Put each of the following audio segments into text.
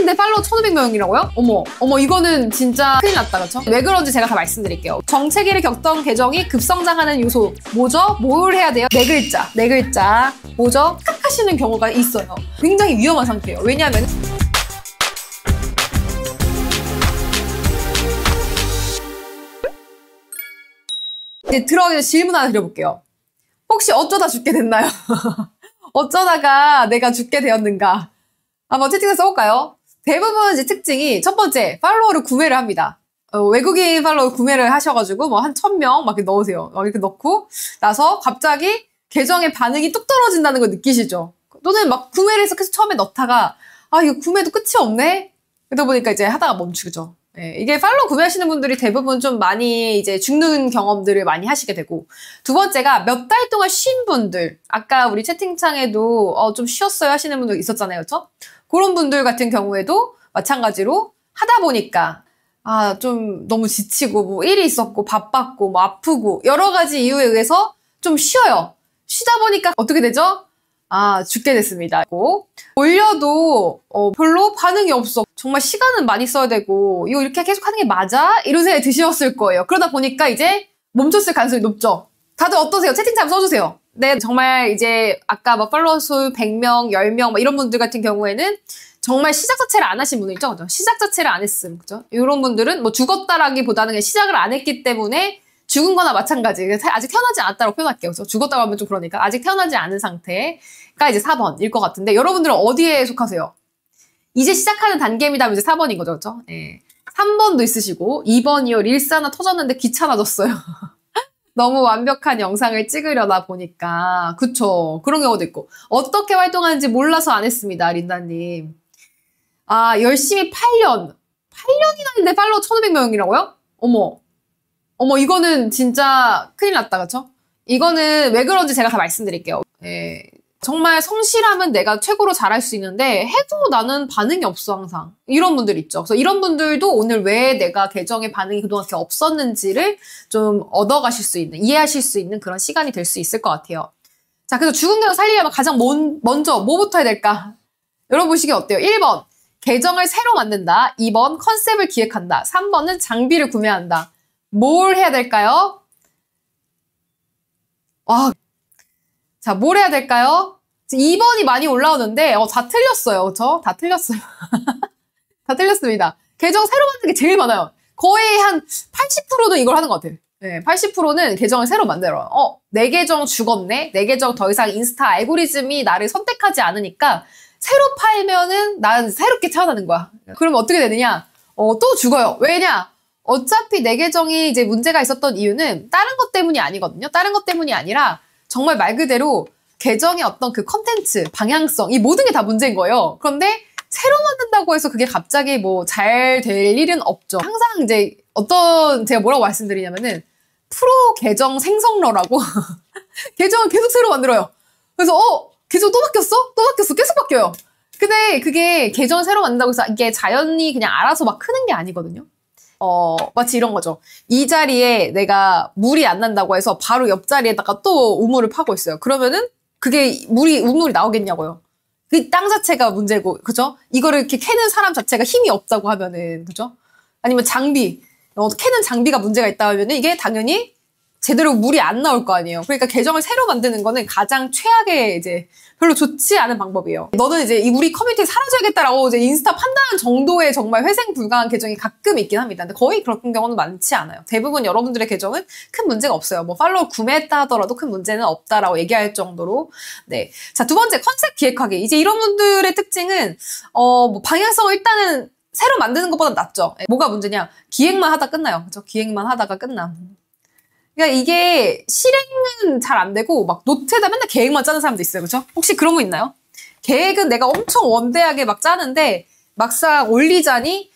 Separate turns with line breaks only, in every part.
명인데 팔로워 1,500명이라고요? 어머 이거는 진짜 큰일 났다, 그쵸? 왜 그런지 제가 다 말씀드릴게요. 정체기를 겪던 계정이 급성장하는 요소 뭐죠? 뭘 해야 돼요? 네 글자 뭐죠? 착각하시는 경우가 있어요. 굉장히 위험한 상태예요. 왜냐하면 이제 들어가기 전에 질문 하나 드려볼게요. 혹시 어쩌다 죽게 됐나요? 어쩌다가 내가 죽게 되었는가? 한번 채팅에서 써볼까요? 대부분 이제 특징이 첫 번째, 팔로워를 구매를 합니다. 외국인 팔로워 구매를 하셔가지고 뭐 한 1,000명 막 이렇게 넣으세요. 막 이렇게 넣고 나서 갑자기 계정의 반응이 뚝 떨어진다는 걸 느끼시죠? 또는 막 구매를 해서 계속 처음에 넣다가 아 이거 구매도 끝이 없네? 그러다 보니까 이제 하다가 멈추죠. 예, 이게 팔로우 구매하시는 분들이 대부분 좀 많이 이제 죽는 경험들을 많이 하시게 되고, 두 번째가 몇 달 동안 쉰 분들, 아까 우리 채팅창에도 좀 쉬었어요 하시는 분들 있었잖아요, 그렇죠? 그런 분들 같은 경우에도 마찬가지로 하다 보니까 좀 너무 지치고 뭐 일이 있었고 바빴고 뭐 아프고 여러 가지 이유에 의해서 좀 쉬어요. 쉬다 보니까 어떻게 되죠? 죽게 됐습니다. 올려도 별로 반응이 없어. 정말 시간은 많이 써야 되고 이거 이렇게 계속 하는 게 맞아? 이런 생각이 드셨을 거예요. 그러다 보니까 이제 멈췄을 가능성이 높죠. 다들 어떠세요? 채팅창 써주세요. 네, 정말 이제 아까 뭐 팔로워 수 100명, 10명 뭐 이런 분들 같은 경우에는 정말 시작 자체를 안 하신 분들 있죠? 그죠? 시작 자체를 안 했음. 그죠? 이런 분들은 뭐 죽었다라기보다는 그냥 시작을 안 했기 때문에 죽은 거나 마찬가지. 아직 태어나지 않았다고 표현할게요. 그래서 죽었다고 하면 좀 그러니까 아직 태어나지 않은 상태가 이제 4번일 것 같은데, 여러분들은 어디에 속하세요? 이제 시작하는 단계입니다. 이제 4번인 거죠. 그렇죠? 예. 3번도 있으시고 2번이요. 릴스 하나 터졌는데 귀찮아졌어요. 너무 완벽한 영상을 찍으려다 보니까. 그쵸. 그런 경우도 있고. 어떻게 활동하는지 몰라서 안 했습니다. 린다님. 열심히 8년이나 했는데 팔로워 1,500명이라고요? 어머 이거는 진짜 큰일 났다, 그쵸? 이거는 왜 그런지 제가 다 말씀드릴게요. 예. 정말 성실하면 내가 최고로 잘할 수 있는데 해도 나는 반응이 없어 항상. 이런 분들 있죠. 그래서 이런 분들도 오늘 왜 내가 계정에 반응이 그동안 이렇게 없었는지를 좀 얻어가실 수 있는, 이해하실 수 있는 그런 시간이 될 수 있을 것 같아요. 자, 그래서 죽은 계정 살리려면 가장 먼저 뭐부터 해야 될까? 여러분 보시기에 어때요? 1번, 계정을 새로 만든다. 2번, 컨셉을 기획한다. 3번은 장비를 구매한다. 뭘 해야 될까요? 자, 뭘 해야 될까요? 2번이 많이 올라오는데 다 틀렸어요. 그쵸? 다 틀렸어요. 다 틀렸습니다. 계정 새로 만드는 게 제일 많아요. 거의 한 80%는 이걸 하는 것 같아요. 네, 80%는 계정을 새로 만들어요. 내 계정 죽었네? 내 계정 더 이상 인스타 알고리즘이 나를 선택하지 않으니까 새로 팔면은 난 새롭게 태어나는 거야. 그러면 어떻게 되느냐? 또 죽어요. 왜냐? 어차피 내 계정이 이제 문제가 있었던 이유는 다른 것 때문이 아니거든요. 다른 것 때문이 아니라 정말 말 그대로 계정의 어떤 그 컨텐츠, 방향성, 이 모든 게 다 문제인 거예요. 그런데 새로 만든다고 해서 그게 갑자기 뭐 잘 될 일은 없죠. 항상 이제 제가 뭐라고 말씀드리냐면은 프로 계정 생성러라고 계정을 계속 새로 만들어요. 그래서 계정 또 바뀌었어? 또 바뀌었어? 계속 바뀌어요. 근데 그게 계정을 새로 만든다고 해서 이게 자연히 그냥 알아서 막 크는 게 아니거든요. 마치 이런 거죠. 이 자리에 내가 물이 안 난다고 해서 바로 옆자리에다가 또 우물을 파고 있어요. 그러면은 그게 우물이 나오겠냐고요. 그 땅 자체가 문제고, 그죠? 이거를 이렇게 캐는 사람 자체가 힘이 없다고 하면은, 그죠? 아니면 장비, 캐는 장비가 문제가 있다 하면은 이게 당연히 제대로 물이 안 나올 거 아니에요. 그러니까 계정을 새로 만드는 거는 가장 최악의 이제 별로 좋지 않은 방법이에요. 너는 이제 우리 커뮤니티에 사라져야겠다라고 이제 인스타 판단한 정도의 정말 회생 불가한 계정이 가끔 있긴 합니다. 근데 거의 그런 경우는 많지 않아요. 대부분 여러분들의 계정은 큰 문제가 없어요. 뭐 팔로워 구매했다 하더라도 큰 문제는 없다라고 얘기할 정도로. 네. 자, 두 번째, 컨셉 기획하기. 이제 이런 분들의 특징은 뭐 방향성을 일단은 새로 만드는 것보다 낫죠. 뭐가 문제냐? 기획만 하다 끝나요. 그죠? 기획만 하다가 끝남. 그러니까 이게 실행은 잘 안 되고 막 노트에다 맨날 계획만 짜는 사람도 있어요. 그렇죠? 혹시 그런 거 있나요? 계획은 내가 엄청 원대하게 막 짜는데 막상 올리자니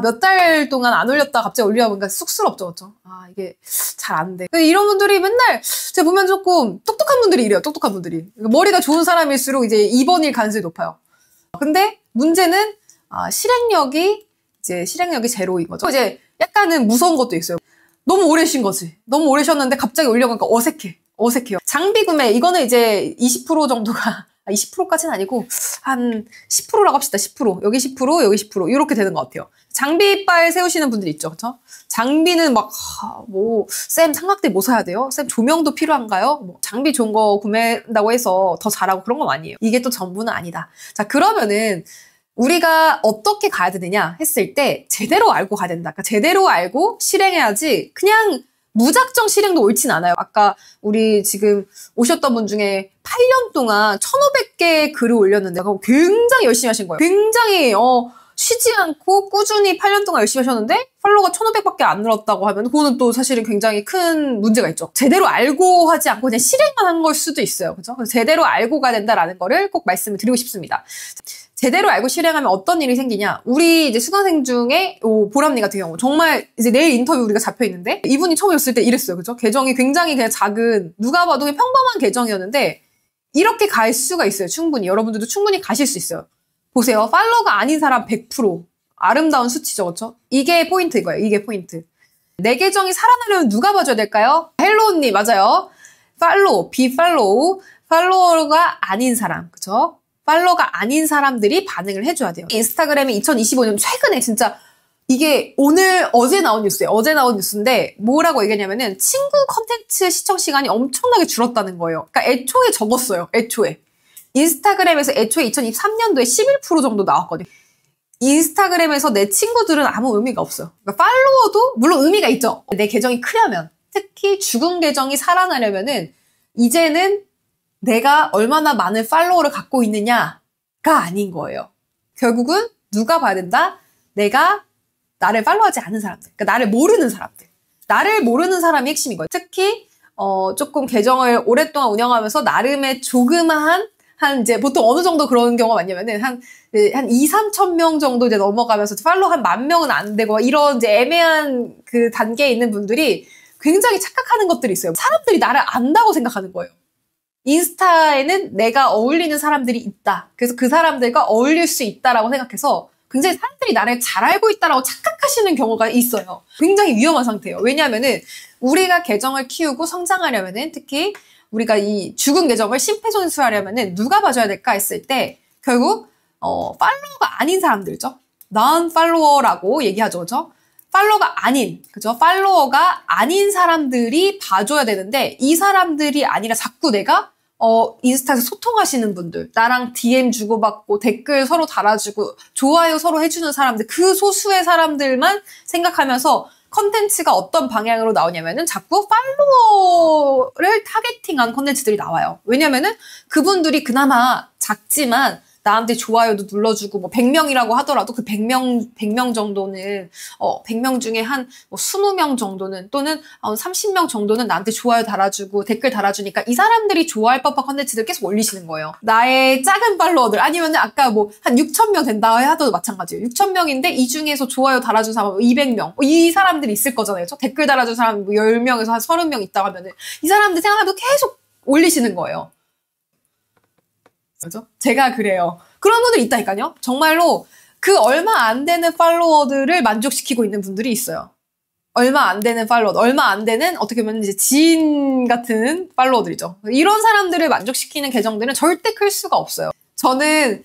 몇 달 동안 안 올렸다가 갑자기 올리다 보니까 쑥스럽죠. 그렇죠? 이게 잘 안 돼. 이런 분들이 맨날 제가 보면 조금 똑똑한 분들이 이래요. 똑똑한 분들이. 머리가 좋은 사람일수록 이제 2번일 가능성이 높아요. 근데 문제는 실행력이 제로인 거죠. 이제 약간은 무서운 것도 있어요. 너무 오래 쉰 거지. 너무 오래 쉬었는데 갑자기 올려보니까 어색해요. 장비 구매, 이거는 이제 20% 정도가 20%까지는 아니고 한 10%라고 합시다. 10%. 여기 10%, 여기 10%. 이렇게 되는 것 같아요. 장비빨 세우시는 분들이 있죠. 그쵸? 장비는 막, 쌤 삼각대 뭐 사야 돼요? 쌤 조명도 필요한가요? 뭐 장비 좋은 거 구매한다고 해서 더 잘하고 그런 건 아니에요. 이게 또 전부는 아니다. 자, 그러면은 우리가 어떻게 가야 되느냐 했을 때 제대로 알고 가야 된다. 그러니까 제대로 알고 실행해야지 그냥 무작정 실행도 옳진 않아요. 아까 우리 지금 오셨던 분 중에 8년 동안 1,500개 글을 올렸는데 굉장히 열심히 하신 거예요. 굉장히 쉬지 않고 꾸준히 8년 동안 열심히 하셨는데 팔로워가 1,500밖에 안 늘었다고 하면 그거는 또 사실은 굉장히 큰 문제가 있죠. 제대로 알고 하지 않고 그냥 실행만 한 걸 수도 있어요. 그죠? 그래서 제대로 알고 가야 된다라는 거를 꼭 말씀을 드리고 싶습니다. 제대로 알고 실행하면 어떤 일이 생기냐? 우리 이제 수강생 중에 보람님 같은 경우 정말 이제 내일 인터뷰 우리가 잡혀 있는데 이분이 처음 오셨을 때 이랬어요. 그죠? 계정이 굉장히 그냥 작은 누가 봐도 그냥 평범한 계정이었는데 이렇게 갈 수가 있어요. 충분히. 여러분들도 충분히 가실 수 있어요. 보세요. 팔로워가 아닌 사람 100%. 아름다운 수치죠. 그렇죠? 이게 포인트인 거예요. 이게 포인트. 내 계정이 살아나려면 누가 봐줘야 될까요? 헬로우님 맞아요. 팔로우, 비팔로우, 팔로워가 아닌 사람. 그죠? 팔로워가 아닌 사람들이 반응을 해줘야 돼요. 인스타그램이 2025년 최근에 진짜 이게 어제 나온 뉴스예요. 어제 나온 뉴스인데 뭐라고 얘기했냐면은 친구 컨텐츠 시청 시간이 엄청나게 줄었다는 거예요. 그러니까 애초에 적었어요. 애초에. 인스타그램에서 애초에 2023년도에 11% 정도 나왔거든요. 인스타그램에서 내 친구들은 아무 의미가 없어요. 그러니까 팔로워도 물론 의미가 있죠. 내 계정이 크려면 특히 죽은 계정이 살아나려면은 이제는 내가 얼마나 많은 팔로워를 갖고 있느냐가 아닌 거예요. 결국은 누가 봐야 된다? 내가 나를 팔로우하지 않은 사람들. 그러니까 나를 모르는 사람들. 나를 모르는 사람이 핵심인 거예요. 특히 조금 계정을 오랫동안 운영하면서 나름의 조그마한 이제 보통 어느 정도 그런 경우가 많냐면은 한 2, 3천 명 정도 이제 넘어가면서 팔로우 한 10,000명은 안 되고 이런 이제 애매한 그 단계에 있는 분들이 굉장히 착각하는 것들이 있어요. 사람들이 나를 안다고 생각하는 거예요. 인스타에는 내가 어울리는 사람들이 있다. 그래서 그 사람들과 어울릴 수 있다라고 생각해서 굉장히 사람들이 나를 잘 알고 있다라고 착각하시는 경우가 있어요. 굉장히 위험한 상태예요. 왜냐하면은 우리가 계정을 키우고 성장하려면은 특히 우리가 이 죽은 계정을 심폐소생술하려면은 누가 봐줘야 될까 했을 때 결국 팔로워가 아닌 사람들죠. non 팔로워라고 얘기하죠, 그죠? 팔로워가 아닌, 그죠? 팔로워가 아닌 사람들이 봐줘야 되는데 이 사람들이 아니라 자꾸 내가 인스타에서 소통하시는 분들, 나랑 DM 주고받고 댓글 서로 달아주고 좋아요 서로 해주는 사람들, 그 소수의 사람들만 생각하면서 컨텐츠가 어떤 방향으로 나오냐면은 자꾸 팔로워를 타겟팅한 컨텐츠들이 나와요. 왜냐면은 그분들이 그나마 작지만 나한테 좋아요도 눌러주고 뭐 100명이라고 하더라도 그 100명 정도는 100명 중에 한 뭐 20명 정도는 또는 30명 정도는 나한테 좋아요 달아주고 댓글 달아주니까 이 사람들이 좋아할 법한 컨텐츠들 계속 올리시는 거예요. 나의 작은 팔로워들 아니면 아까 뭐 한 6,000명 된다 해도 마찬가지예요. 6,000명인데 이 중에서 좋아요 달아준 사람 200명 이 사람들이 있을 거잖아요. 그렇죠? 댓글 달아준 사람 뭐 10명에서 한 30명 있다고 하면은 이 사람들 생각해도 계속 올리시는 거예요. 그죠? 제가 그래요. 그런 분들이 있다니까요. 정말로 그 얼마 안 되는 팔로워들을 만족시키고 있는 분들이 있어요. 얼마 안 되는 팔로워, 얼마 안 되는 어떻게 보면 이제 지인 같은 팔로워들이죠. 이런 사람들을 만족시키는 계정들은 절대 클 수가 없어요. 저는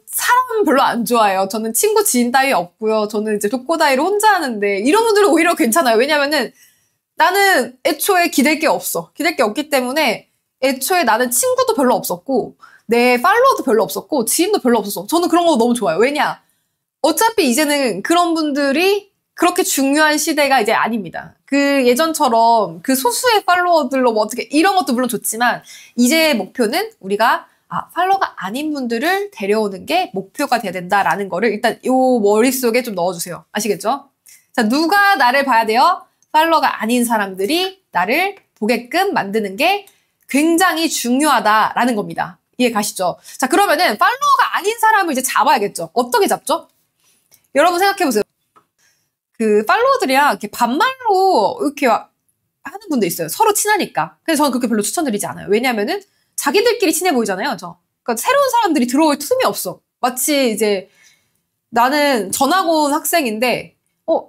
사람 별로 안 좋아해요. 저는 친구 지인 따위 없고요. 저는 이제 독고다이를 혼자 하는데 이런 분들은 오히려 괜찮아요. 왜냐면은 나는 애초에 기댈 게 없어. 기댈 게 없기 때문에 애초에 나는 친구도 별로 없었고 내 팔로워도 별로 없었고 지인도 별로 없었어. 저는 그런 거 너무 좋아요. 왜냐? 어차피 이제는 그런 분들이 그렇게 중요한 시대가 이제 아닙니다. 그 예전처럼 그 소수의 팔로워들로 뭐 어떻게 이런 것도 물론 좋지만 이제 목표는 우리가 팔로워가 아닌 분들을 데려오는 게 목표가 돼야 된다라는 거를 일단 요 머릿속에 좀 넣어주세요. 아시겠죠? 자, 누가 나를 봐야 돼요? 팔로워가 아닌 사람들이 나를 보게끔 만드는 게 굉장히 중요하다라는 겁니다. 이해 가시죠? 자, 그러면은 팔로워가 아닌 사람을 이제 잡아야겠죠? 어떻게 잡죠? 여러분 생각해보세요. 그 팔로워들이랑 이렇게 반말로 이렇게 하는 분도 있어요. 서로 친하니까. 근데 저는 그렇게 별로 추천드리지 않아요. 왜냐면은 자기들끼리 친해 보이잖아요, 저. 그러니까 새로운 사람들이 들어올 틈이 없어. 마치 이제 나는 전학 온 학생인데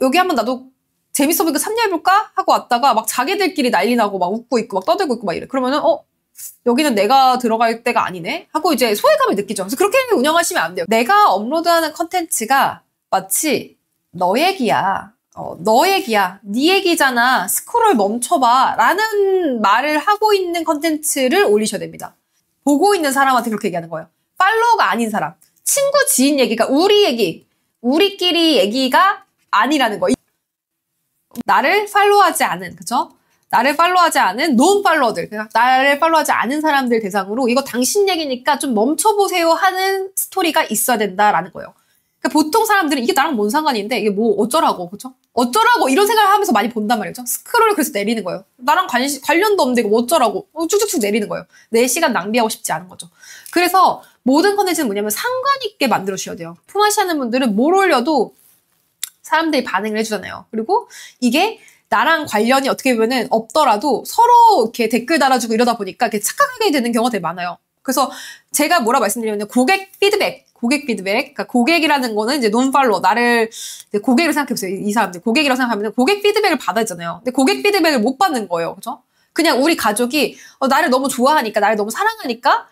여기 한번 나도 재밌어 보니까 참여해볼까? 하고 왔다가 막 자기들끼리 난리 나고 막 웃고 있고 막 떠들고 있고 막 이래. 그러면은 여기는 내가 들어갈 때가 아니네? 하고 이제 소외감을 느끼죠. 그래서 그렇게 운영하시면 안 돼요. 내가 업로드하는 컨텐츠가 마치 너 얘기야. 너 얘기야. 네 얘기잖아. 스크롤 멈춰봐. 라는 말을 하고 있는 컨텐츠를 올리셔야 됩니다. 보고 있는 사람한테 그렇게 얘기하는 거예요. 팔로워가 아닌 사람. 친구, 지인 얘기가 우리 얘기, 우리끼리 얘기가 아니라는 거. 나를 팔로우하지 않은, 그쵸? 나를 팔로우하지 않은 논 팔로워들, 나를 팔로우하지 않은 사람들 대상으로 이거 당신 얘기니까 좀 멈춰보세요 하는 스토리가 있어야 된다라는 거예요. 그러니까 보통 사람들은 이게 나랑 뭔 상관인데 이게 뭐 어쩌라고, 그쵸? 어쩌라고 이런 생각을 하면서 많이 본단 말이죠. 스크롤을 그래서 내리는 거예요. 나랑 관련도 없는데 이거 뭐 어쩌라고 쭉쭉쭉 내리는 거예요. 내 시간 낭비하고 싶지 않은 거죠. 그래서 모든 컨텐츠는 뭐냐면 상관 있게 만들어 주셔야 돼요. 품앗이 하는 분들은 뭘 올려도 사람들이 반응을 해주잖아요. 그리고 이게 나랑 관련이 어떻게 보면은 없더라도 서로 이렇게 댓글 달아주고 이러다 보니까 이렇게 착각하게 되는 경우가 되게 많아요. 그래서 제가 뭐라 말씀드리냐면 고객 피드백. 그러니까 고객이라는 거는 이제 논팔로 나를 고객을 생각해보세요. 이 사람들 고객이라고 생각하면 고객 피드백을 받아야 하잖아요. 근데 고객 피드백을 못 받는 거예요. 그죠? 그냥 우리 가족이 나를 너무 좋아하니까 나를 너무 사랑하니까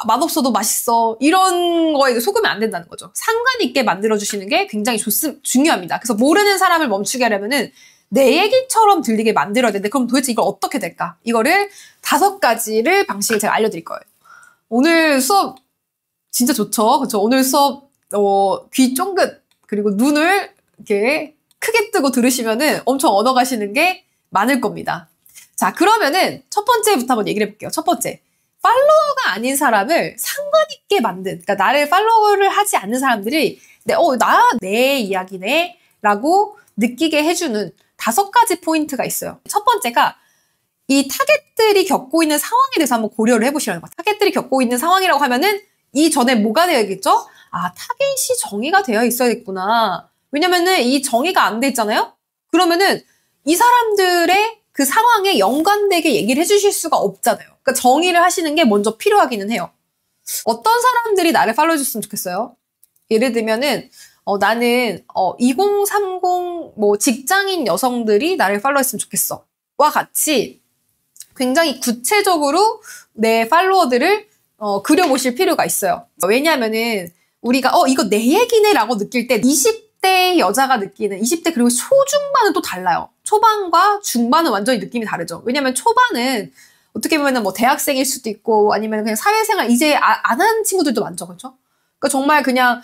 맛없어도 맛있어. 이런 거에 속으면 안 된다는 거죠. 상관 있게 만들어주시는 게 굉장히 중요합니다. 그래서 모르는 사람을 멈추게 하려면은 내 얘기처럼 들리게 만들어야 되는데 그럼 도대체 이걸 어떻게 될까? 이거를 5가지를 방식을 제가 알려드릴 거예요. 오늘 수업 진짜 좋죠? 그렇죠? 오늘 수업 귀 쫑긋 그리고 눈을 이렇게 크게 뜨고 들으시면은 엄청 얻어가시는 게 많을 겁니다. 자, 그러면은 첫 번째부터 한번 얘기를 해볼게요. 첫 번째. 팔로워가 아닌 사람을 상관 있게 만든, 그러니까 나를 팔로우를 하지 않는 사람들이 내 이야기네 라고 느끼게 해주는 5가지 포인트가 있어요. 첫 번째가 이 타겟들이 겪고 있는 상황에 대해서 한번 고려를 해보시라는 거예요. 타겟들이 겪고 있는 상황이라고 하면은 이전에 뭐가 되어야겠죠? 타겟이 정의가 되어 있어야겠구나. 왜냐면은 이 정의가 안 돼 있잖아요? 그러면은 이 사람들의 그 상황에 연관되게 얘기를 해주실 수가 없잖아요. 그러니까 정의를 하시는 게 먼저 필요하기는 해요. 어떤 사람들이 나를 팔로우 해줬으면 좋겠어요? 예를 들면은 나는 2030 뭐 직장인 여성들이 나를 팔로우 했으면 좋겠어. 와 같이 굉장히 구체적으로 내 팔로워들을 그려보실 필요가 있어요. 왜냐하면은 우리가 이거 내 얘기네 라고 느낄 때 20대 여자가 느끼는 20대 그리고 초중반은 또 달라요. 초반과 중반은 완전히 느낌이 다르죠. 왜냐면 초반은 어떻게 보면은 뭐 대학생일 수도 있고 아니면 그냥 사회생활 이제 안 하는 친구들도 많죠. 그렇죠? 그러니까 정말 그냥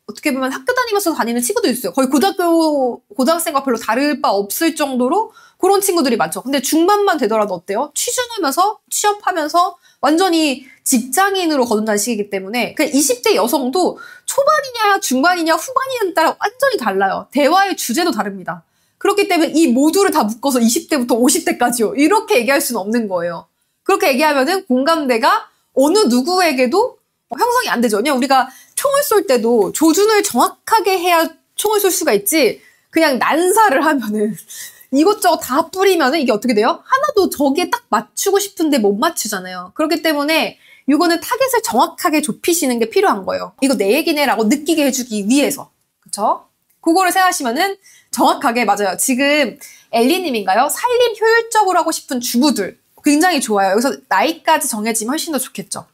어떻게 보면 학교 다니면서 다니는 친구도 있어요. 거의 고등학생과 별로 다를 바 없을 정도로 그런 친구들이 많죠. 근데 중반만 되더라도 어때요? 취준하면서 취업하면서 완전히 직장인으로 거듭난 시기이기 때문에 그 20대 여성도 초반이냐 중반이냐 후반이냐에 따라 완전히 달라요. 대화의 주제도 다릅니다. 그렇기 때문에 이 모두를 다 묶어서 20대부터 50대까지요. 이렇게 얘기할 수는 없는 거예요. 그렇게 얘기하면은 공감대가 어느 누구에게도 형성이 안 되죠. 그냥 우리가 총을 쏠 때도 조준을 정확하게 해야 총을 쏠 수가 있지 그냥 난사를 하면은 이것저것 다 뿌리면은 이게 어떻게 돼요? 하나도 저기에 딱 맞추고 싶은데 못 맞추잖아요. 그렇기 때문에 이거는 타겟을 정확하게 좁히시는 게 필요한 거예요. 이거 내 얘기네 라고 느끼게 해주기 위해서. 그쵸? 그거를 생각하시면은 정확하게 맞아요. 지금 엘리님인가요? 살림 효율적으로 하고 싶은 주부들 굉장히 좋아요. 여기서 나이까지 정해지면 훨씬 더 좋겠죠.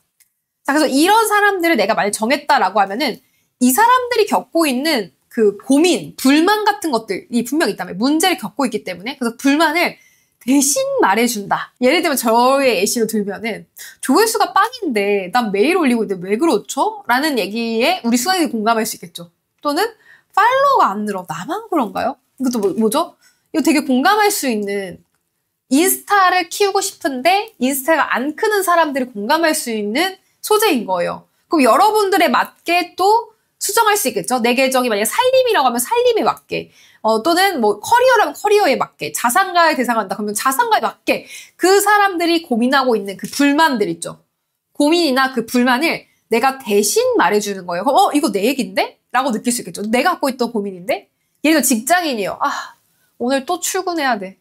자, 그래서 이런 사람들을 내가 만약 정했다라고 하면은 이 사람들이 겪고 있는 그 고민, 불만 같은 것들이 분명히 있다면 문제를 겪고 있기 때문에 그래서 불만을 대신 말해준다. 예를 들면 저의 예시로 들면은 조회수가 빵인데 난 매일 올리고 있는데 왜 그렇죠? 라는 얘기에 우리 수강생이 공감할 수 있겠죠. 또는 팔로워가 안 늘어. 나만 그런가요? 이것도 뭐죠? 이거 되게 공감할 수 있는 인스타를 키우고 싶은데 인스타가 안 크는 사람들이 공감할 수 있는 소재인 거예요. 그럼 여러분들에 맞게 또 수정할 수 있겠죠? 내 계정이 만약에 살림이라고 하면 살림에 맞게 또는 뭐 커리어라면 커리어에 맞게 자산가에 대상한다 그러면 자산가에 맞게 그 사람들이 고민하고 있는 그 불만들 있죠. 고민이나 그 불만을 내가 대신 말해주는 거예요. 그럼 이거 내 얘기인데? 라고 느낄 수 있겠죠. 내가 갖고 있던 고민인데? 예를 들어 직장인이에요. 오늘 또 출근해야 돼.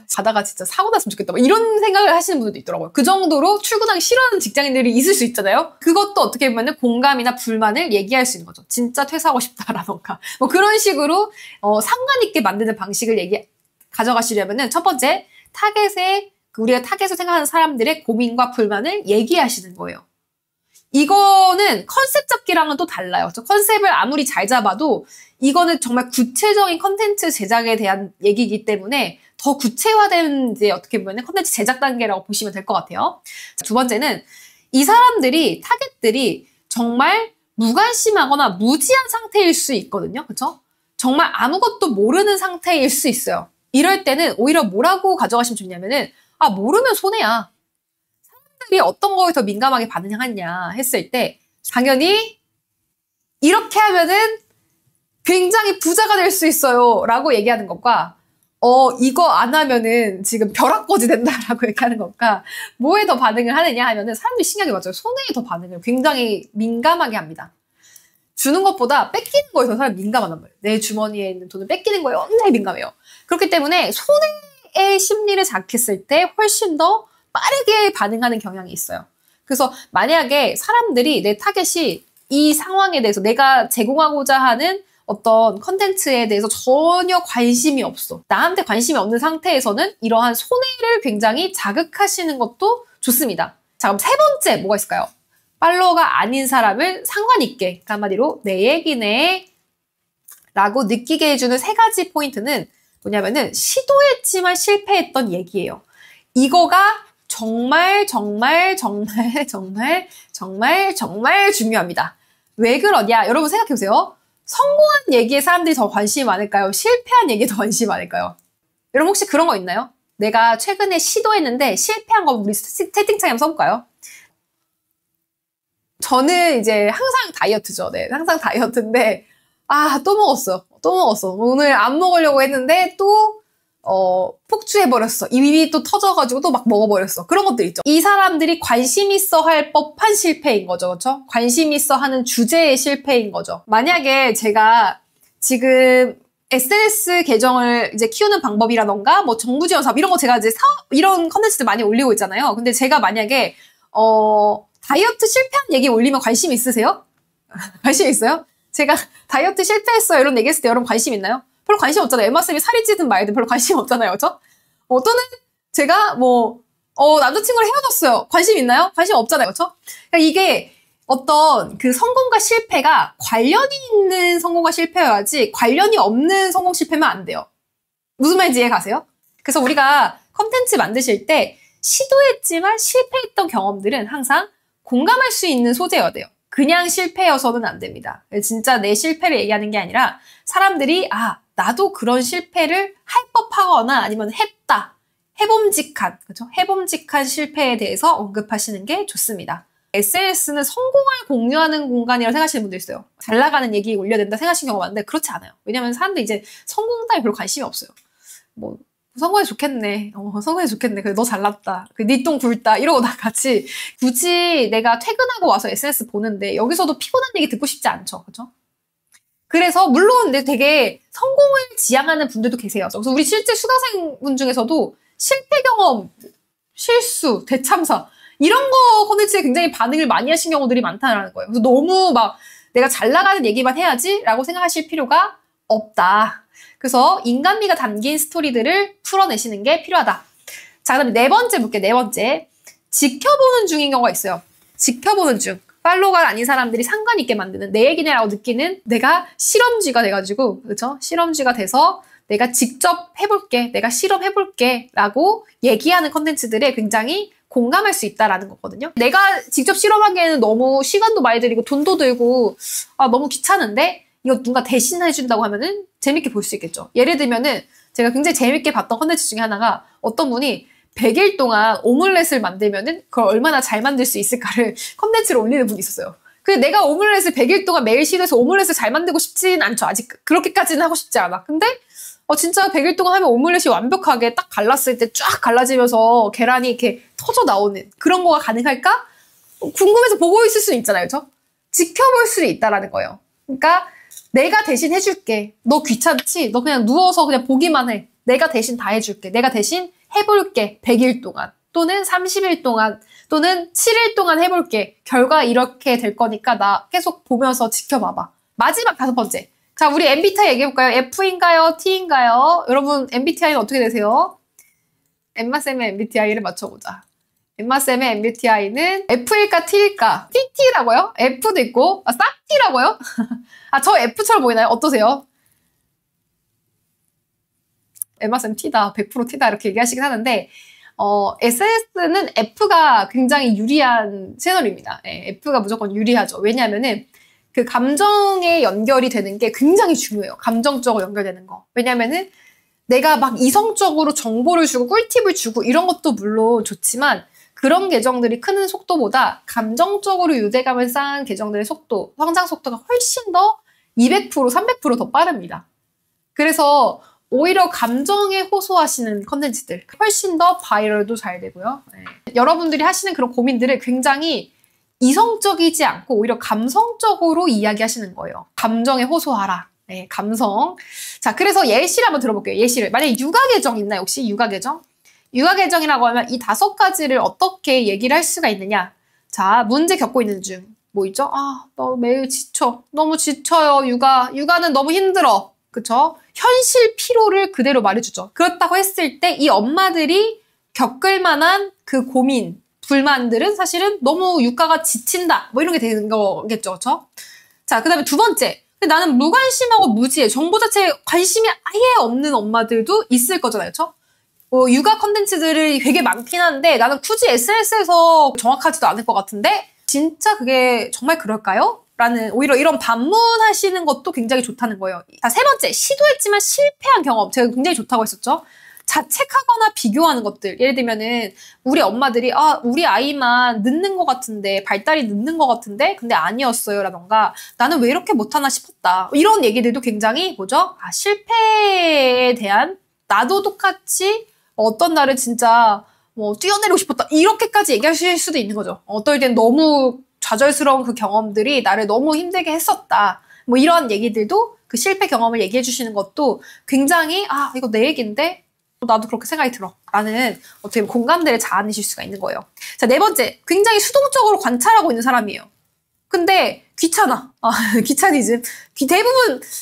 자다가 진짜 사고 났으면 좋겠다. 이런 생각을 하시는 분들도 있더라고요. 그 정도로 출근하기 싫어하는 직장인들이 있을 수 있잖아요. 그것도 어떻게 보면 공감이나 불만을 얘기할 수 있는 거죠. 진짜 퇴사하고 싶다라던가 뭐 그런 식으로 상관 있게 만드는 방식을 가져가시려면은 첫 번째 타겟의 우리가 타겟을 생각하는 사람들의 고민과 불만을 얘기하시는 거예요. 이거는 컨셉 잡기랑은 또 달라요. 컨셉을 아무리 잘 잡아도 이거는 정말 구체적인 컨텐츠 제작에 대한 얘기이기 때문에 더 구체화된 이제 어떻게 보면 컨텐츠 제작 단계라고 보시면 될 것 같아요. 두 번째는 이 사람들이, 타겟들이 정말 무관심하거나 무지한 상태일 수 있거든요. 그쵸? 정말 아무것도 모르는 상태일 수 있어요. 이럴 때는 오히려 뭐라고 가져가시면 좋냐면은, 아, 모르면 손해야. 사람들이 어떤 거에 더 민감하게 반응하냐 했을 때, 당연히 이렇게 하면은 굉장히 부자가 될 수 있어요. 라고 얘기하는 것과, 이거 안 하면은 지금 벼락거지 된다라고 얘기하는 것과, 뭐에 더 반응을 하느냐 하면은 사람들이 신기하게 맞아요. 손해에 더 반응을 굉장히 민감하게 합니다. 주는 것보다 뺏기는 거에 더 사람이 민감하단 말이에요. 내 주머니에 있는 돈을 뺏기는 거에 엄청 민감해요. 그렇기 때문에 손해의 심리를 자극했을 때 훨씬 더 빠르게 반응하는 경향이 있어요. 그래서 만약에 사람들이 내 타겟이 이 상황에 대해서 내가 제공하고자 하는 어떤 컨텐츠에 대해서 전혀 관심이 없어. 나한테 관심이 없는 상태에서는 이러한 손해를 굉장히 자극하시는 것도 좋습니다. 자, 그럼 세 번째 뭐가 있을까요? 팔로워가 아닌 사람을 상관 있게, 그러니까 한마디로 내 얘기네 라고 느끼게 해주는 세 가지 포인트는 뭐냐면은 시도했지만 실패했던 얘기예요. 이거가 정말 중요합니다. 왜 그러냐? 여러분 생각해보세요. 성공한 얘기에 사람들이 더 관심이 많을까요? 실패한 얘기에 더 관심이 많을까요? 여러분 혹시 그런 거 있나요? 내가 최근에 시도했는데 실패한 거 우리 채팅창에 한번 써볼까요? 저는 이제 항상 다이어트죠. 네, 항상 다이어트인데 또 먹었어. 오늘 안 먹으려고 했는데 또 폭주해버렸어. 입이 또 터져가지고 또 막 먹어버렸어. 그런 것들 있죠. 이 사람들이 관심 있어 할 법한 실패인 거죠. 그렇죠? 관심 있어 하는 주제의 실패인 거죠. 만약에 제가 지금 SNS 계정을 이제 키우는 방법이라던가 뭐 정부 지원 사업 이런 거 제가 이제 이런 컨텐츠들 많이 올리고 있잖아요. 근데 제가 만약에 다이어트 실패한 얘기 올리면 관심 있으세요? 관심 있어요? 제가 다이어트 실패했어요 이런 얘기 했을 때 여러분 관심 있나요? 별로 관심 없잖아요. 엠마쌤이 살이 찌든 말든 별로 관심 없잖아요. 그렇죠? 또는 제가 남자친구랑 헤어졌어요. 관심 있나요? 관심 없잖아요. 그렇죠? 그러니까 이게 어떤 그 성공과 실패가 관련이 있는 성공과 실패여야지 관련이 없는 성공 실패면 안 돼요. 무슨 말인지 이해 가세요? 그래서 우리가 컨텐츠 만드실 때 시도했지만 실패했던 경험들은 항상 공감할 수 있는 소재여야 돼요. 그냥 실패여서는 안 됩니다. 진짜 내 실패를 얘기하는 게 아니라 사람들이 나도 그런 실패를 할 법하거나 아니면 했다. 해봄직한, 그렇죠? 해봄직한 실패에 대해서 언급하시는 게 좋습니다. SNS는 성공을 공유하는 공간이라고 생각하시는 분들 있어요. 잘 나가는 얘기 올려야 된다 생각하시는 경우가 많은데 그렇지 않아요. 왜냐면 사람들이 이제 성공 따위 별로 관심이 없어요. 성공해 좋겠네. 성공해 좋겠네. 그래, 너 잘났다. 네 똥 굵다. 이러고 다 같이 굳이 내가 퇴근하고 와서 SNS 보는데 여기서도 피곤한 얘기 듣고 싶지 않죠. 그렇죠? 그래서 물론 근데 되게 성공을 지향하는 분들도 계세요. 그래서 우리 실제 수강생분 중에서도 실패 경험, 실수, 대참사 이런 거 컨텐츠에 굉장히 반응을 많이 하신 경우들이 많다는 거예요. 그래서 너무 막 내가 잘 나가는 얘기만 해야지 라고 생각하실 필요가 없다. 그래서 인간미가 담긴 스토리들을 풀어내시는 게 필요하다. 자, 그다음에 네 번째 볼게요. 네 번째. 지켜보는 중인 경우가 있어요. 지켜보는 중. 팔로워가 아닌 사람들이 상관 있게 만드는 내 얘기네라고 느끼는 내가 실험쥐가 돼가지고, 그렇죠? 실험쥐가 돼서 내가 직접 해볼게, 내가 실험해볼게 라고 얘기하는 컨텐츠들에 굉장히 공감할 수 있다라는 거거든요. 내가 직접 실험하기에는 너무 시간도 많이 들이고 돈도 들고 너무 귀찮은데 이거 누가 대신해준다고 하면은 재밌게 볼 수 있겠죠. 예를 들면은 제가 굉장히 재밌게 봤던 컨텐츠 중에 하나가 어떤 분이 100일 동안 오믈렛을 만들면은 그걸 얼마나 잘 만들 수 있을까를 컨텐츠로 올리는 분이 있었어요. 근데 내가 오믈렛을 100일 동안 매일 시도해서 오믈렛을 잘 만들고 싶진 않죠. 아직 그렇게까지는 하고 싶지 않아. 근데 진짜 100일 동안 하면 오믈렛이 완벽하게 딱 갈랐을 때 쫙 갈라지면서 계란이 이렇게 터져 나오는 그런 거가 가능할까? 궁금해서 보고 있을 수는 있잖아요. 그렇죠? 지켜볼 수 있다라는 거예요. 그러니까 내가 대신 해줄게. 너 귀찮지? 너 그냥 누워서 그냥 보기만 해. 내가 대신 다 해줄게. 내가 대신 해볼게. 100일 동안 또는 30일 동안 또는 7일 동안 해볼게. 결과 이렇게 될 거니까 나 계속 보면서 지켜봐봐. 마지막 5번째. 자, 우리 MBTI 얘기해볼까요? F인가요? T인가요? 여러분 MBTI는 어떻게 되세요? 엠마쌤의 MBTI를 맞춰보자. 엠마쌤의 MBTI는 F일까 T일까? TT라고요? F도 있고 싹 T라고요? 저 F처럼 보이나요? 어떠세요? 엠마쌤 T다. 100% T다. 이렇게 얘기하시긴 하는데 SNS는 F가 굉장히 유리한 채널입니다. F가 무조건 유리하죠. 왜냐하면은 그 감정에 연결이 되는 게 굉장히 중요해요. 감정적으로 연결되는 거. 왜냐면은 내가 막 이성적으로 정보를 주고 꿀팁을 주고 이런 것도 물론 좋지만 그런 계정들이 크는 속도보다 감정적으로 유대감을 쌓은 계정들의 속도, 성장 속도가 훨씬 더 200%, 300%더 빠릅니다. 그래서 오히려 감정에 호소하시는 컨텐츠들 훨씬 더 바이럴도 잘 되고요. 여러분들이 하시는 그런 고민들을 굉장히 이성적이지 않고 오히려 감성적으로 이야기하시는 거예요. 감정에 호소하라. 감성. 자, 그래서 예시를 한번 들어볼게요. 예시를. 만약에 육아 계정 있나요? 혹시 육아 계정? 육아 계정이라고 하면 이 5가지를 어떻게 얘기를 할 수가 있느냐? 자, 문제 겪고 있는 중. 뭐 있죠? 너 매일 지쳐. 너무 지쳐요, 육아. 육아는 너무 힘들어. 그쵸? 현실 피로를 그대로 말해주죠. 그렇다고 했을 때 이 엄마들이 겪을 만한 그 고민, 불만들은 사실은 너무 육아가 지친다. 뭐 이런 게 되는 거겠죠. 그쵸? 자, 그 다음에 두 번째. 근데 나는 무관심하고 무지해. 정보 자체에 관심이 아예 없는 엄마들도 있을 거잖아요. 그쵸? 육아 컨텐츠들이 되게 많긴 한데 나는 굳이 SNS에서 정확하지도 않을 것 같은데 진짜 그게 정말 그럴까요? 라는 오히려 이런 반문하시는 것도 굉장히 좋다는 거예요. 자, 세 번째. 시도했지만 실패한 경험. 제가 굉장히 좋다고 했었죠. 자책하거나 비교하는 것들. 예를 들면은 우리 엄마들이 우리 아이만 늦는 것 같은데 발달이 늦는 것 같은데 근데 아니었어요 라던가 나는 왜 이렇게 못하나 싶었다. 이런 얘기들도 굉장히 뭐죠? 실패에 대한 나도 똑같이 어떤 날은 진짜 뛰어내리고 싶었다. 이렇게까지 얘기하실 수도 있는 거죠. 어떨 땐 너무 좌절스러운 그 경험들이 나를 너무 힘들게 했었다. 뭐 이런 얘기들도 그 실패 경험을 얘기해 주시는 것도 굉장히 이거 내 얘기인데 나도 그렇게 생각이 들어. 라는 어떻게 보면 공감대를 자아내실 수가 있는 거예요. 자, 네 번째. 굉장히 수동적으로 관찰하고 있는 사람이에요. 근데 귀찮아. 귀차니즘.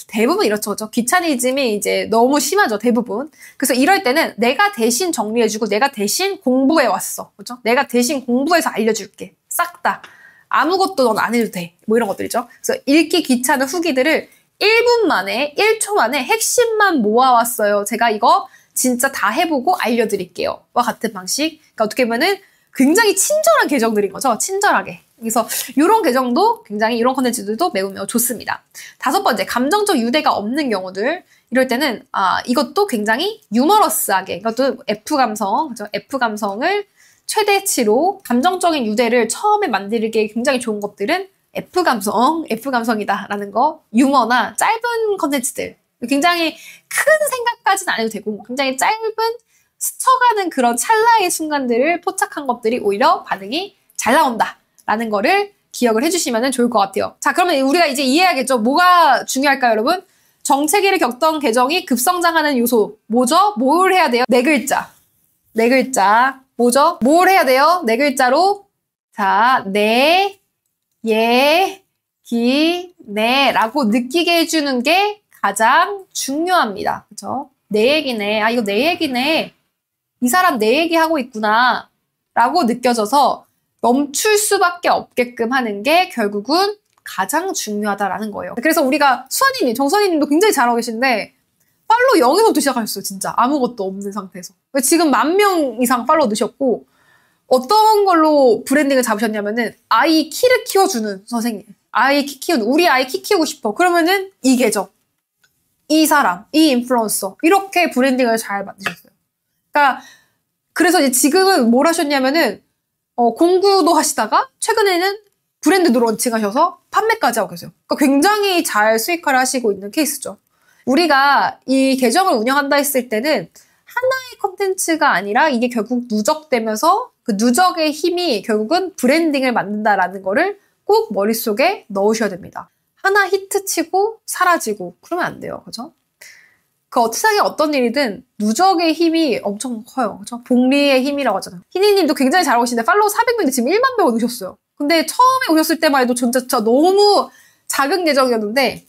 대부분 이렇죠. 그렇죠? 귀차니즘이 이제 너무 심하죠. 대부분. 그래서 이럴 때는 내가 대신 정리해주고 내가 대신 공부해 왔어. 그렇죠? 내가 대신 공부해서 알려줄게. 싹 다. 아무것도 넌 안 해도 돼. 뭐 이런 것들이죠. 그래서 읽기 귀찮은 후기들을 1분 만에, 1초 만에 핵심만 모아왔어요. 제가 이거 진짜 다 해보고 알려드릴게요. 와 같은 방식. 그러니까 어떻게 보면은 굉장히 친절한 계정들인 거죠. 친절하게. 그래서 이런 계정도 굉장히 이런 컨텐츠들도 매우 좋습니다. 다섯 번째, 감정적 유대가 없는 경우들. 이럴 때는 이것도 굉장히 유머러스하게, 이것도 F감성, 그죠? F감성을 최대치로 감정적인 유대를 처음에 만들기에 굉장히 좋은 것들은 F감성이다라는 거. 유머나 짧은 컨텐츠들. 굉장히 큰 생각까지는 안 해도 되고 굉장히 짧은 스쳐가는 그런 찰나의 순간들을 포착한 것들이 오히려 반응이 잘 나온다라는 거를 기억을 해주시면 좋을 것 같아요. 자, 그러면 우리가 이제 이해해야겠죠. 뭐가 중요할까요, 여러분? 정체기를 겪던 계정이 급성장하는 요소. 뭐죠? 뭘 해야 돼요? 네 글자. 네 글자. 뭐죠? 뭘 해야 돼요? 네 글자로. 자, 네, 예, 기, 네 라고 느끼게 해주는 게 가장 중요합니다. 그쵸? 내 얘기네. 이거 내 얘기네. 이 사람 내 얘기하고 있구나. 라고 느껴져서 멈출 수밖에 없게끔 하는 게 결국은 가장 중요하다라는 거예요. 그래서 우리가 수아님님, 정수아님도 굉장히 잘하고 계신데 팔로우 0에서부터 시작하셨어요. 진짜 아무것도 없는 상태에서. 지금 10,000명 이상 팔로우 넣으셨고 어떤 걸로 브랜딩을 잡으셨냐면은 아이 키를 키워주는 선생님. 우리 아이 키 키우고 싶어. 그러면은 이 계정. 이 사람, 이 인플루언서 이렇게 브랜딩을 잘 만드셨어요. 그러니까 그래서 이제 지금은 뭘 하셨냐면은 공부도 하시다가 최근에는 브랜드도 런칭하셔서 판매까지 하고 계세요. 그러니까 굉장히 잘 수익화를 하시고 있는 케이스죠. 우리가 이 계정을 운영한다 했을 때는 하나의 컨텐츠가 아니라 이게 결국 누적되면서 그 누적의 힘이 결국은 브랜딩을 만든다라는 거를 꼭 머릿속에 넣으셔야 됩니다. 하나 히트치고 사라지고 그러면 안 돼요. 그죠? 그 세상에 어떤 일이든 누적의 힘이 엄청 커요. 그죠? 복리의 힘이라고 하잖아요. 희니님도 굉장히 잘하고 계신데 팔로우 400명인데 지금 1만 명 오셨어요. 근데 처음에 오셨을 때만 해도 진짜 너무 작은 계정이었는데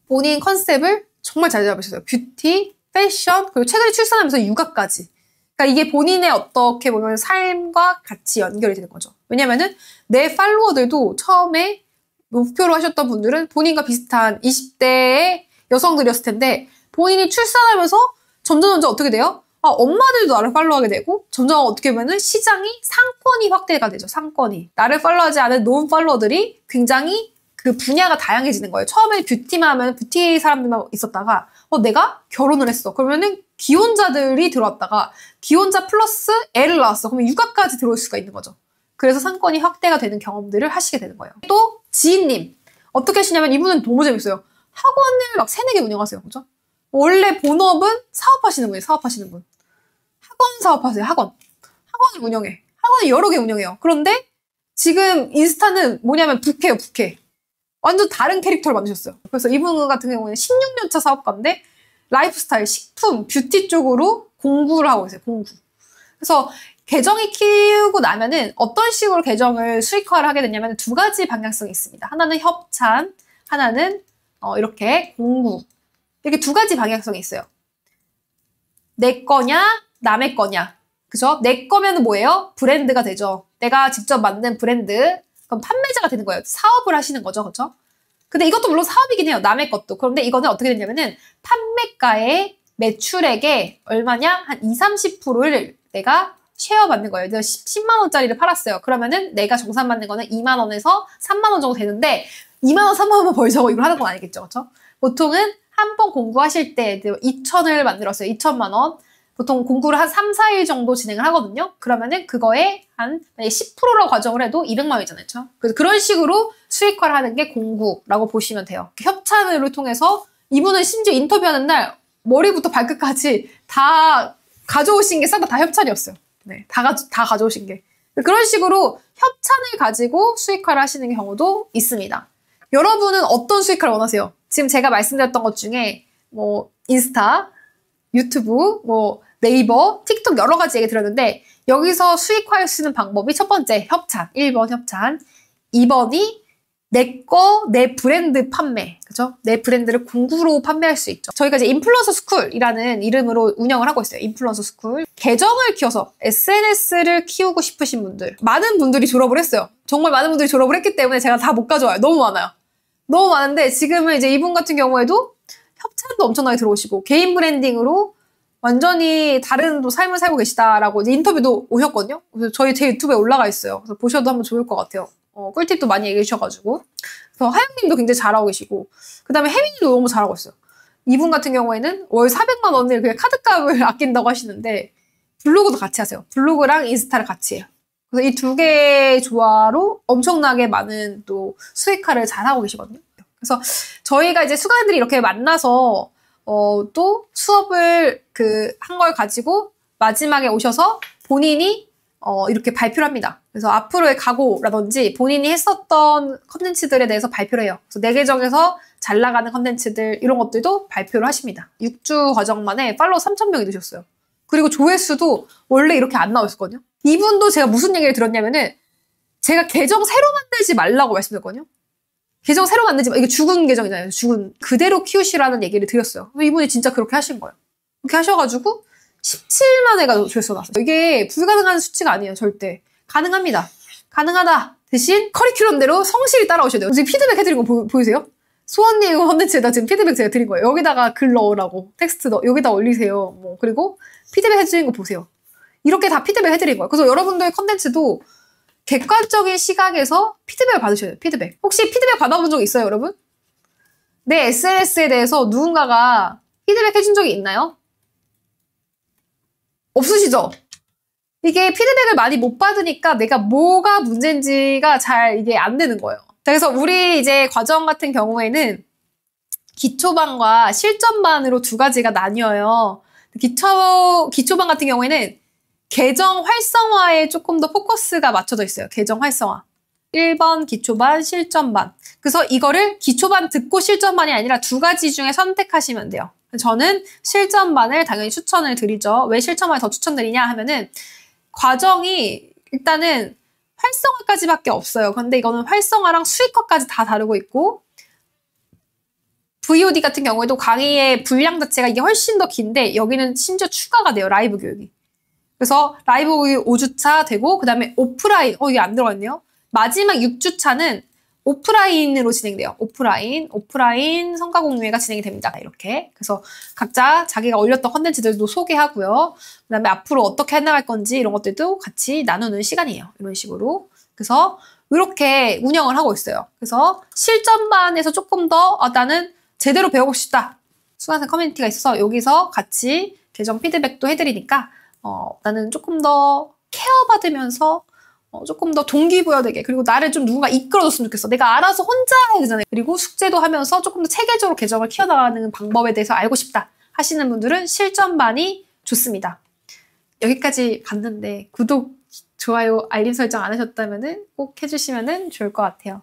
본인 컨셉을 정말 잘 잡으셨어요. 뷰티, 패션, 그리고 최근에 출산하면서 육아까지. 그러니까 이게 본인의 어떻게 보면 삶과 같이 연결이 되는 거죠. 왜냐면은 내 팔로워들도 처음에 목표로 하셨던 분들은 본인과 비슷한 20대의 여성들이었을 텐데 본인이 출산하면서 점점 어떻게 돼요? 엄마들도 나를 팔로우하게 되고 점점 어떻게 보면은 시장이 상권이 확대가 되죠. 상권이. 나를 팔로우하지 않은 노은 팔로워들이 굉장히 그 분야가 다양해지는 거예요. 처음에 뷰티만 하면 뷰티 사람들만 있었다가 내가 결혼을 했어. 그러면은 기혼자들이 들어왔다가 기혼자 플러스 애를 낳았어. 그러면 육아까지 들어올 수가 있는 거죠. 그래서 상권이 확대가 되는 경험들을 하시게 되는 거예요. 또 지인님 어떻게 하시냐면 이분은 너무 재밌어요. 학원을 막 3-4개 운영하세요. 그죠? 원래 본업은 사업하시는 분이에요. 사업하시는 분. 학원 사업하세요. 학원을 운영해. 학원을 여러 개 운영해요. 그런데 지금 인스타는 뭐냐면 부캐예요. 부캐. 완전 다른 캐릭터를 만드셨어요. 그래서 이분 같은 경우는 16년차 사업가인데 라이프스타일, 식품, 뷰티 쪽으로 공부를 하고 있어요. 공부. 그래서 계정이 키우고 나면은 어떤 식으로 계정을 수익화를 하게 되냐면 2가지 방향성이 있습니다. 하나는 협찬, 하나는 이렇게 공구. 이렇게 2가지 방향성이 있어요. 내 거냐, 남의 거냐. 그죠? 내 거면 뭐예요? 브랜드가 되죠. 내가 직접 만든 브랜드. 그럼 판매자가 되는 거예요. 사업을 하시는 거죠. 그렇죠? 근데 이것도 물론 사업이긴 해요. 남의 것도. 그런데 이거는 어떻게 되냐면은 판매가의 매출액의 얼마냐? 한 20-30%를 내가 쉐어 받는 거예요. 내가 10만 원짜리를 팔았어요. 그러면은 내가 정산 받는 거는 2만 원에서 3만 원 정도 되는데 2만 원, 3만 원만 벌자고 이걸 하는 건 아니겠죠. 그렇죠? 보통은 한 번 공부하실 때 2천을 만들었어요. 2천만 원. 보통 공부를 한 3-4일 정도 진행을 하거든요. 그러면은 그거에 한 10%라고 가정을 해도 200만 원이잖아요. 그렇죠? 그래서 그런 식으로 수익화를 하는 게 공구라고 보시면 돼요. 협찬을 통해서 이분은 심지어 인터뷰하는 날 머리부터 발끝까지 다 가져오신 게 싹 다 협찬이었어요. 네, 다 가져오신 게. 그런 식으로 협찬을 가지고 수익화를 하시는 경우도 있습니다. 여러분은 어떤 수익화를 원하세요? 지금 제가 말씀드렸던 것 중에 뭐 인스타, 유튜브, 뭐 네이버, 틱톡 여러 가지 얘기 드렸는데 여기서 수익화할 수 있는 방법이 첫 번째 협찬, 1번 협찬, 2번이 내 브랜드 판매, 그죠? 내 브랜드를 공구로 판매할 수 있죠. 저희가 이제 인플루언서 스쿨이라는 이름으로 운영을 하고 있어요. 인플루언서 스쿨. 계정을 키워서 SNS를 키우고 싶으신 분들, 많은 분들이 졸업을 했어요. 정말 많은 분들이 졸업을 했기 때문에 제가 다 못 가져와요. 너무 많아요. 너무 많은데 지금은 이제 이분 같은 경우에도 협찬도 엄청나게 들어오시고 개인 브랜딩으로 완전히 다른 또 삶을 살고 계시다라고 이제 인터뷰도 오셨거든요. 그래서 저희 제 유튜브에 올라가 있어요. 그래서 보셔도 한번 좋을 것 같아요. 꿀팁도 많이 얘기해 주셔가지고. 그래서 하영님도 굉장히 잘하고 계시고 그 다음에 혜민이도 너무 잘하고 있어요. 이분 같은 경우에는 월 400만 원을 그냥 카드값을 아낀다고 하시는데 블로그도 같이 하세요. 블로그랑 인스타를 같이 해요. 그래서 이 2개의 조화로 엄청나게 많은 또 수익화를 잘하고 계시거든요. 그래서 저희가 이제 수강생들이 이렇게 만나서 또 수업을 한 걸 가지고 마지막에 오셔서 본인이 이렇게 발표를 합니다. 그래서 앞으로의 각오라든지 본인이 했었던 컨텐츠들에 대해서 발표를 해요. 그래서 내 계정에서 잘 나가는 컨텐츠들 이런 것들도 발표를 하십니다. 6주 과정 만에 팔로워 3,000명이 되셨어요. 그리고 조회수도 원래 이렇게 안 나왔었거든요. 이분도 제가 무슨 얘기를 들었냐면은 제가 계정 새로 만들지 말라고 말씀드렸거든요. 계정 새로 만들지 마. 이게 죽은 계정이잖아요. 죽은. 그대로 키우시라는 얘기를 드렸어요. 이분이 진짜 그렇게 하신 거예요. 그렇게 하셔가지고 17만 회가 조회수가 나왔어요. 이게 불가능한 수치가 아니에요. 절대. 가능합니다. 가능하다. 대신 커리큘럼대로 성실히 따라오셔야 돼요. 지금 피드백 해드린 거 보이세요? 수원님 컨텐츠에다 지금 피드백 제가 드린 거예요. 여기다가 글 넣으라고. 텍스트 여기다 올리세요. 뭐 그리고 피드백 해드린 거 보세요. 이렇게 다 피드백 해드린 거예요. 그래서 여러분들의 컨텐츠도 객관적인 시각에서 피드백을 받으셔야 돼요. 피드백. 혹시 피드백 받아본 적 있어요, 여러분? 내 SNS에 대해서 누군가가 피드백 해준 적이 있나요? 없으시죠? 이게 피드백을 많이 못 받으니까 내가 뭐가 문제인지가 잘 이게 안 되는 거예요. 그래서 우리 이제 과정 같은 경우에는 기초반과 실전반으로 2가지가 나뉘어요. 기초반 같은 경우에는 계정 활성화에 조금 더 포커스가 맞춰져 있어요. 계정 활성화. 1번 기초반, 실전반. 그래서 이거를 기초반 듣고 실전반이 아니라 2가지 중에 선택하시면 돼요. 저는 실전반을 당연히 추천을 드리죠. 왜 실전반을 더 추천드리냐 하면은 과정이 일단은 활성화까지밖에 없어요. 근데 이거는 활성화랑 수익화까지 다 다루고 있고 VOD 같은 경우에도 강의의 분량 자체가 이게 훨씬 더 긴데 여기는 심지어 추가가 돼요. 라이브 교육이. 그래서 라이브 5주차 되고 그 다음에 오프라인, 이게 안 들어갔네요. 마지막 6주차는 오프라인으로 진행돼요. 오프라인 성과 공유회가 진행이 됩니다. 이렇게. 그래서 각자 자기가 올렸던 컨텐츠들도 소개하고요. 그 다음에 앞으로 어떻게 해나갈 건지 이런 것들도 같이 나누는 시간이에요. 이런 식으로. 그래서 이렇게 운영을 하고 있어요. 그래서 실전반에서 조금 더 나는 제대로 배우고 싶다. 수강생 커뮤니티가 있어서 여기서 같이 계정 피드백도 해드리니까 나는 조금 더 케어받으면서 조금 더 동기부여되게 그리고 나를 좀 누군가 이끌어줬으면 좋겠어. 내가 알아서 혼자 해야 되잖아요. 그리고 숙제도 하면서 조금 더 체계적으로 계정을 키워나가는 방법에 대해서 알고 싶다 하시는 분들은 실전반이 좋습니다. 여기까지 봤는데 구독, 좋아요, 알림 설정 안 하셨다면 꼭 해주시면 좋을 것 같아요.